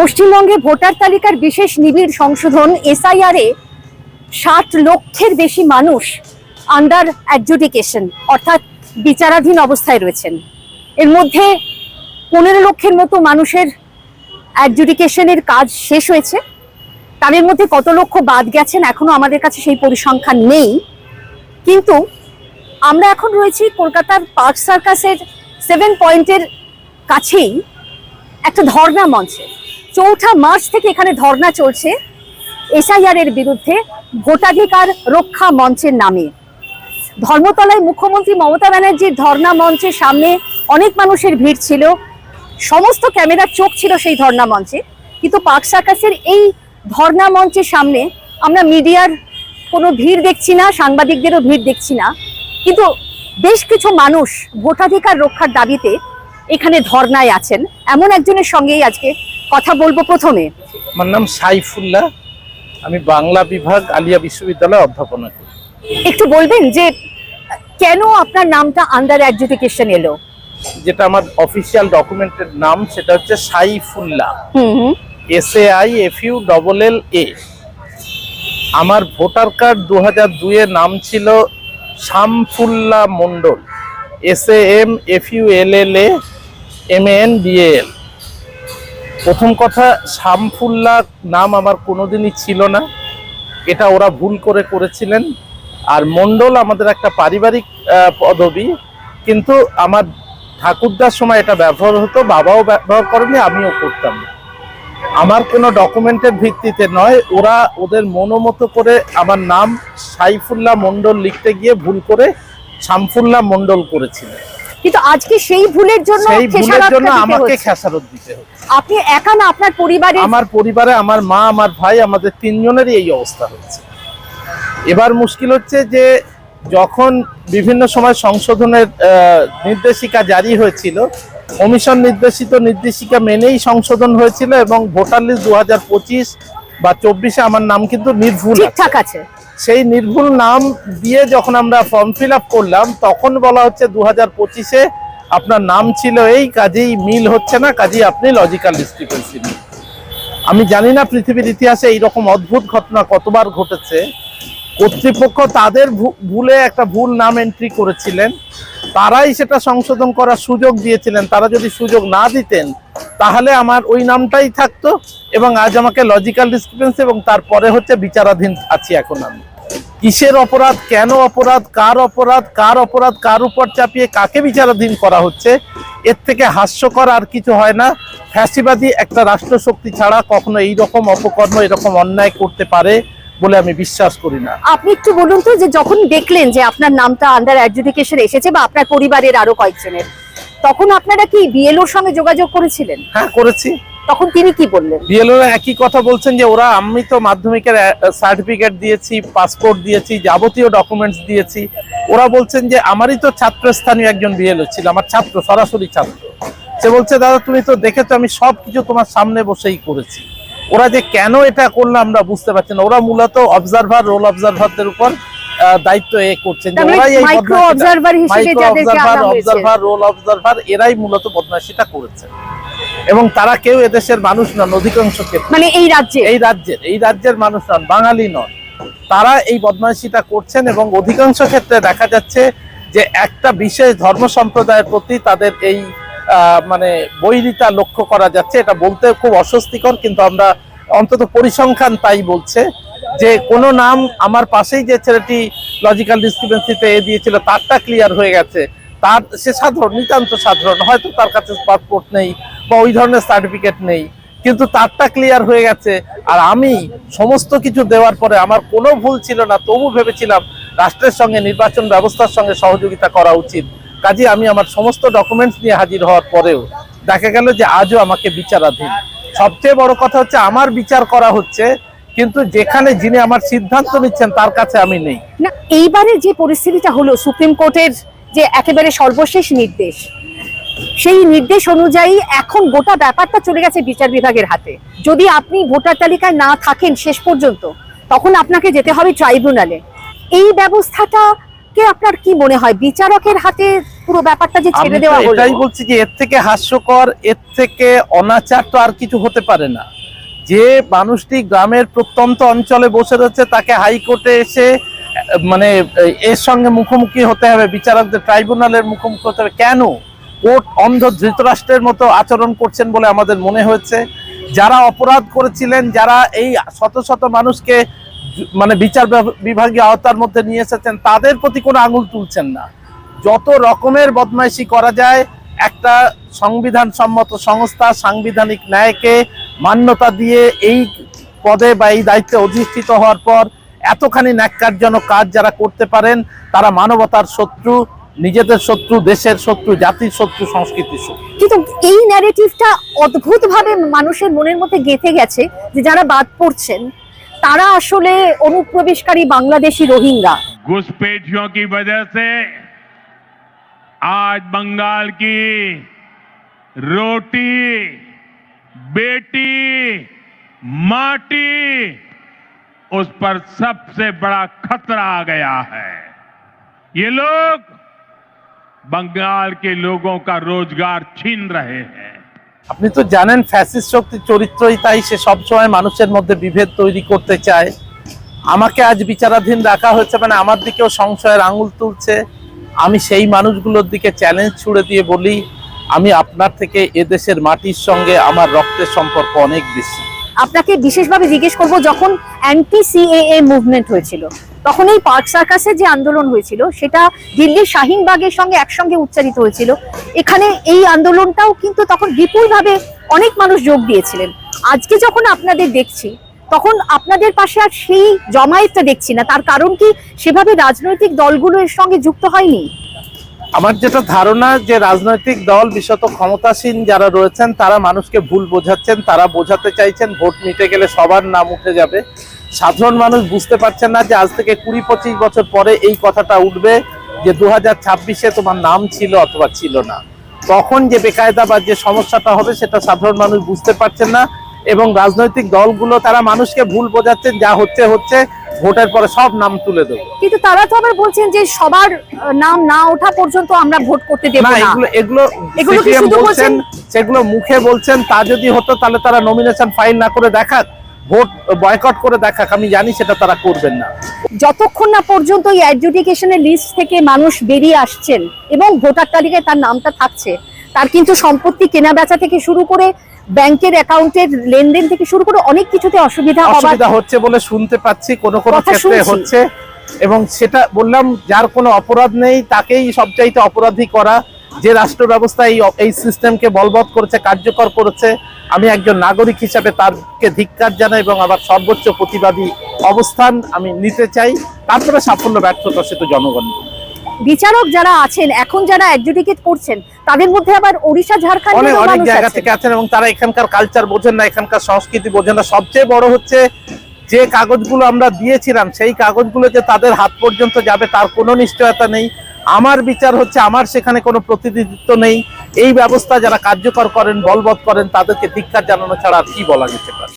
পশ্চিমবঙ্গে ভোটার তালিকার বিশেষ নিবিড় সংশোধন এসআইআর এ ৬০ লক্ষের বেশি মানুষ আন্ডার অ্যাডজুডিকেশন অর্থাৎ বিচারাধীন অবস্থায় রয়েছেন। এর মধ্যে ১৫ লক্ষের মতো মানুষের অ্যাডজুডিকেশনের কাজ শেষ হয়েছে। তাদের মধ্যে কত লক্ষ বাদ গেছেন এখনো আমাদের কাছে সেই পরিসংখ্যান নেই। কিন্তু আমরা এখন রয়েছি কলকাতার পার্ক সার্কাসের 7 পয়েন্টের কাছেই একটা ধর্ণা মঞ্চে। ৪ঠা মার্চ থেকে এখানে ধর্ণা চলছে এসআইআর এর বিরুদ্ধে ভোটাধিকার রক্ষা মঞ্চের নামে। ধর্মতলায় মুখ্যমন্ত্রী মমতা ব্যানার্জির ধর্ণা মঞ্চের সামনে অনেক মানুষের ভিড় ছিল, সমস্ত ক্যামেরার চোখ ছিল সেই ধর্ণা মঞ্চে। কিন্তু পার্ক সার্কাসের এই ধর্ণা মঞ্চের সামনে আমরা মিডিয়ার কোনো ভিড় দেখছি না, সাংবাদিকদেরও ভিড় দেখছি না। কিন্তু বেশ কিছু মানুষ ভোটাধিকার রক্ষার দাবিতে এখানে ধর্নায় আছেন। এমন একজনের সঙ্গেই আজকে কথা বলবো। প্রথমে আমার নাম সাইফুল্লাহ, আমি বাংলা বিভাগ আলিয়া বিশ্ববিদ্যালয়ে অধ্যাপনা করি। একটু বলবেন যে কেন আপনার নামটা আন্ডার অ্যাডজুডিকেশন এলো? যেটা আমার অফিসিয়াল ডকুমেন্টের নাম সেটা হচ্ছে সাইফুল্লাহ, SAIFULLA। আমার ভোটার কার্ড 2002 এ নাম ছিল শামফুল্লাহ মন্ডল, SAMFULLA প্রথম কথা, শামফুল্লাহ নাম আমার কোনোদিনই ছিল না, এটা ওরা ভুল করেছিলেন। আর মন্ডল আমাদের একটা পারিবারিক পদবি, কিন্তু আমার ঠাকুরদার সময় এটা ব্যবহার হতো, বাবাও ব্যবহার করেনি, আমিও করতাম না। আমার কোনো ডকুমেন্টের ভিত্তিতে নয়, ওরা ওদের মনোমতো করে আমার নাম সাইফুল্লাহ মন্ডল লিখতে গিয়ে ভুল করে শামফুল্লাহ মন্ডল করেছিলেন। কিন্তু আজকে সেই ভুলের জন্য আমাকে খেসারত দিতে হবে। আপনি একা না, আপনার পরিবারে? আমার পরিবারে আমার মা, আমার ভাই, আমাদের তিনজনেরই এই অবস্থা হচ্ছে। এবার মুশকিল হচ্ছে যে যখন বিভিন্ন সময় সংশোধনের নির্দেশিকা জারি হয়েছিল, কমিশন নির্দেশিত নির্দেশিকা মেনেই সংশোধন হয়েছিল এবং ভোটার লিস্ট 2025 বা 24-এ আমার নাম কিন্তু নির্ভুল ঠিকঠাক আছে। সেই নির্ভুল নাম দিয়ে যখন আমরা ফর্ম ফিল আপ করলাম, তখন বলা হচ্ছে 2025-এ আপনার নাম ছিল এই, কাজেই মিল হচ্ছে না, কাজেই আপনি লজিক্যাল ডিসক্রিপেন্সি। আমি জানি না পৃথিবীর ইতিহাসে এইরকম অদ্ভুত ঘটনা কতবার ঘটেছে। কর্তৃপক্ষ তাদের ভুলে একটা ভুল নাম এন্ট্রি করেছিলেন, তারাই সেটা সংশোধন করার সুযোগ দিয়েছিলেন। তারা যদি সুযোগ না দিতেন তাহলে আমার ওই নামটাই থাকতো এবং আজ আমাকে লজিক্যাল ডিসক্রিপেন্সি এবং তারপরে হচ্ছে বিচারাধীন আছি। এখন আমি কিসের অপরাধ, কেন অপরাধ, কার অপরাধ, কার উপর চাপিয়ে কাকে বিচারাধীন করা হচ্ছে, এর থেকে হাস্যকর আর কিছু হয় না। ফ্যাসিবাদী একটা রাষ্ট্রশক্তি ছাড়া কখনো এইরকম অপকর্ম, এরকম অন্যায় করতে পারে বলে আমি বিশ্বাস করি না। আপনি একটু বলুন তো, যে যখন দেখলেন যে আপনার নামটা আন্ডার অ্যাডজুডিকেশন এসেছে বা আপনার পরিবারের আরো কয়েকজনের, তখন আপনারা কি বিএলওর সঙ্গে যোগাযোগ করেছিলেন? হ্যাঁ, করেছি। তখন তিনি কি বললেন? বিএলও একই কথা বলছেন যে ওরা, আমি তো মাধ্যমিকের সার্টিফিকেট দিয়েছি, পাসপোর্ট দিয়েছি, যাবতীয় ডকুমেন্টস দিয়েছি। ওরা বলছেন যে আমারই তো ছাত্রস্থানীয় একজন বিএলও ছিল, আমার ছাত্র, সরাসরি ছাত্র। সে বলছে দাদা তুমি তো দেখেছো আমি সবকিছু তোমার সামনে বসেই করেছি। ওরা যে কেন এটা করলো আমরা বুঝতে পারছি না। ওরা মূলত অবজারভার, রোল অবজারভারদের উপর দায়িত্ব করছেন, যে ওরাই এই অবজারভার, রোল অবজারভার, এরাই মূলত বদমাশিটা করেছে। এবং তারা কেউ এদেশের মানুষ নন, অধিকাংশ ক্ষেত্রে মানে এই রাজ্যের মানুষ নন, বাঙালি নন। তারা এই বদমাশিটা করছেন এবং অধিকাংশ ক্ষেত্রে দেখা যাচ্ছে যে একটা বিশেষ ধর্ম সম্প্রদায়ের প্রতি তাদের এই মানে বৈরিতা লক্ষ্য করা যাচ্ছে। এটা বলতে খুব অস্বস্তিকর, কিন্তু আমরা অন্তত পরিসংখ্যান তাই বলছে যে কোনো নাম, আমার পাশেই যে ছেলেটি লজিক্যাল ডিসক্রিপেন্সিতে দিয়েছিল তারটা ক্লিয়ার হয়ে গেছে। তার, সে সাধারণ, নিতান্ত সাধারণ, হয়তো তার কাছে পাসপোর্ট নেই বা ওই ধরনের সার্টিফিকেট নেই, কিন্তু তারটা ক্লিয়ার হয়ে গেছে। আর আমি সমস্ত কিছু দেওয়ার পরে আমার কোনো ভুল ছিল না, তবু ভেবেছিলাম রাষ্ট্রের সঙ্গে, নির্বাচন ব্যবস্থার সঙ্গে সহযোগিতা করা উচিত। কাজে আমি আমার সমস্ত ডকুমেন্টস নিয়ে হাজির হওয়ার পরেও দেখা গেল যে আজও আমাকে বিচারাধীন। সবচেয়ে বড় কথা হচ্ছে আমার বিচার করা হচ্ছে, কিন্তু যেখানে যিনি আমার সিদ্ধান্ত নিচ্ছেন তার কাছে আমি নেই। না, এইবারে যে পরিস্থিতিটা হলো, সুপ্রিম কোর্টের যে একেবারে সর্বশেষ নির্দেশ, সেই নির্দেশ অনুযায়ী এখন গোটা ব্যাপারটা চলে গেছে বিচার বিভাগের হাতে। যদি আপনি ভোটার তালিকায় না থাকেন শেষ পর্যন্ত, তখন আপনাকে যেতে হবে ট্রাইব্যুনালে। এই ব্যবস্থাটা আজকে আপনার কি মনে হয় বিচারকের হাতে পুরো ব্যাপারটা যে ছেড়ে আমি দেওয়া তো হলো? এটাই বলছি যে এর থেকে হাস্যকর, এর থেকে অনাচার তো আর কিছু হতে পারে না। যে মানুষটি গ্রামের প্রত্যন্ত অঞ্চলে বসে রয়েছে তাকে হাইকোর্টে এসে মানে এর সঙ্গে মুখোমুখি হতে হবে, বিচারকদের ট্রাইব্যুনালের মুখোমুখি হতে হবে। কেন কোর্ট অন্ধ ধৃতরাষ্ট্রের মতো আচরণ করছেন বলে আমাদের মনে হয়েছে। যারা অপরাধ করেছিলেন, যারা এই শত শত মানুষকে মানে বিচার বিভাগীয় আওতার মধ্যে নিয়ে এসেছেন, তাদের প্রতি কোনো আঙুল তুলছেন না। যত রকমের বদমাইশি করা যায়, একটা সংবিধান সম্মত সংস্থা সাংবিধানিক ন্যায়কে মান্যতা দিয়ে এই পদে বা এই দায়িত্বে অধিষ্ঠিত হওয়ার পর এতখানি ন্যাক্কারজনক কাজ যারা করতে পারেন, তারা মানবতার শত্রু, নিজেদের শত্রু, দেশের শত্রু, জাতির শত্রু, সংস্কৃতির শত্রু। কিন্তু এই ন্যারেটিভটা অদ্ভুতভাবে মানুষের মনের মধ্যে গেঁথে গেছে যে যারা বাদ পড়ছেন তারা আসলে অনুপ্রবেশকারী বাংলাদেশি রোহিঙ্গা। घुसपैठियों की वजह से आज बंगाल की रोटी, बेटी, माटी, उस पर सबसे बड़ा खतरा आ गया है। ये लोग बंगाल के लोगों का रोजगार छीन रहे हैं। আপনি তো জানেন ফ্যাসিস্ট শক্তির চরিত্রই তাই, সে সবসময় মানুষের মধ্যে বিভেদ তৈরি করতে চায়। আমাকে আজ বিচারাধীন রাখা হয়েছে মানে আমার দিকেও সংশয়ের আঙুল তুলছে। আমি সেই মানুষগুলোর দিকে চ্যালেঞ্জ ছুড়ে দিয়ে বলি, আমি আপনার থেকে এদেশের মাটির সঙ্গে আমার রক্তের সম্পর্ক অনেক বেশি। আপনাকে বিশেষভাবে জিজ্ঞেস করব, যখন অ্যান্টি সিএএ মুভমেন্ট হয়েছিল তখন এই পার্ক সার্কাসে যে আন্দোলন হয়েছিল সেটা দিল্লির শাহিনবাগের সঙ্গে একসঙ্গে উচ্চারিত হয়েছিল। এখানে এই আন্দোলনটাও কিন্তু তখন বিপুলভাবে অনেক মানুষ যোগ দিয়েছিলেন। আজকে যখন আপনাদের দেখছি তখন আপনাদের পাশে আর সেই জমায়েতটা দেখছি না। তার কারণ কি সেভাবে রাজনৈতিক দলগুলো এর সঙ্গে যুক্ত হয়নি? আমার যেটা ধারণা যে রাজনৈতিক দল, বিশেষত ক্ষমতাসীন যারা রয়েছেন, তারা মানুষকে ভুল বোঝাচ্ছেন। তারা বোঝাতে চাইছেন ভোট মিটে গেলে সবার নাম উঠে যাবে। সাধারণ মানুষ বুঝতে পারছেন না যে আজ থেকে 20-25 বছর পরে এই কথাটা উঠবে যে 2026-এ তোমার নাম ছিল অথবা ছিল না। তখন যে বেকায়দা বা যে সমস্যাটা হবে সেটা সাধারণ মানুষ বুঝতে পারছেন না। এবং রাজনৈতিক দলগুলো তারা মানুষকে ভুল বোঝাচ্ছেন, যা হচ্ছে হচ্ছে, ভোটের পরে সব নাম তুলে দেবো। কিন্তু তারা তো আবার বলছেন যে সবার নাম না ওঠা পর্যন্ত আমরা ভোট করতে দেব না। না। এগুলো কি CPM শুধু বলছেন, সেগুলো মুখে বলছেন। তা যদি হতো তাহলে তারা নমিনেশন ফাইল না করে দেখাক, ভোট বয়কট করে দেখাক। আমি জানি সেটা তারা করবেন না। যতক্ষণ না পর্যন্ত এই অ্যাডজুডিকেশনের লিস্ট থেকে মানুষ বেরিয়ে আসছেন এবং ভোটার তালিকায় তার নামটা থাকছে, তার কিন্তু সম্পত্তি কেনা বেচা থেকে শুরু করে ব্যাংকের অ্যাকাউন্টের লেনদেন থেকে শুরু করে অনেক কিছুতে অসুবিধা হচ্ছে বলে শুনতে পাচ্ছি, কোনো কোনো কথা ক্ষেত্রে শুনছি। হচ্ছে। এবং সেটা বললাম, যার কোনো অপরাধ নেই তাকেই সবচাইতে অপরাধী করা। যে রাষ্ট্র ব্যবস্থা এই সিস্টেমকে বলবৎ করেছে, কার্যকর করেছে, আমি একজন নাগরিক হিসাবে তারকে ধিক্কার জানাই এবং আবার সর্বোচ্চ প্রতিবাদী অবস্থান আমি নিতে চাই। তারপরে সাফল্য ব্যর্থতা সে তো জনগণ। বিচারক যারা আছেন এখন, যারা অ্যাডজুডিকেট করছেন, তাদের মধ্যে আবার ওড়িশা, ঝাড়খণ্ড অনেক জায়গা থেকে আছেন এবং তারা এখানকার কালচার বোঝেন না, এখানকার সংস্কৃতি বোঝেন না। সবচেয়ে বড় হচ্ছে যে কাগজগুলো আমরা দিয়েছিলাম সেই কাগজগুলো যে তাদের হাত পর্যন্ত যাবে তার কোনো নিশ্চয়তা নেই। আমার বিচার হচ্ছে আমার সেখানে কোনো প্রতিনিধিত্ব নেই। এই ব্যবস্থা যারা কার্যকর করেন, বলবৎ করেন, তাদেরকে ধিক্কার জানানো ছাড়া আর কি বলা যেতে পারে।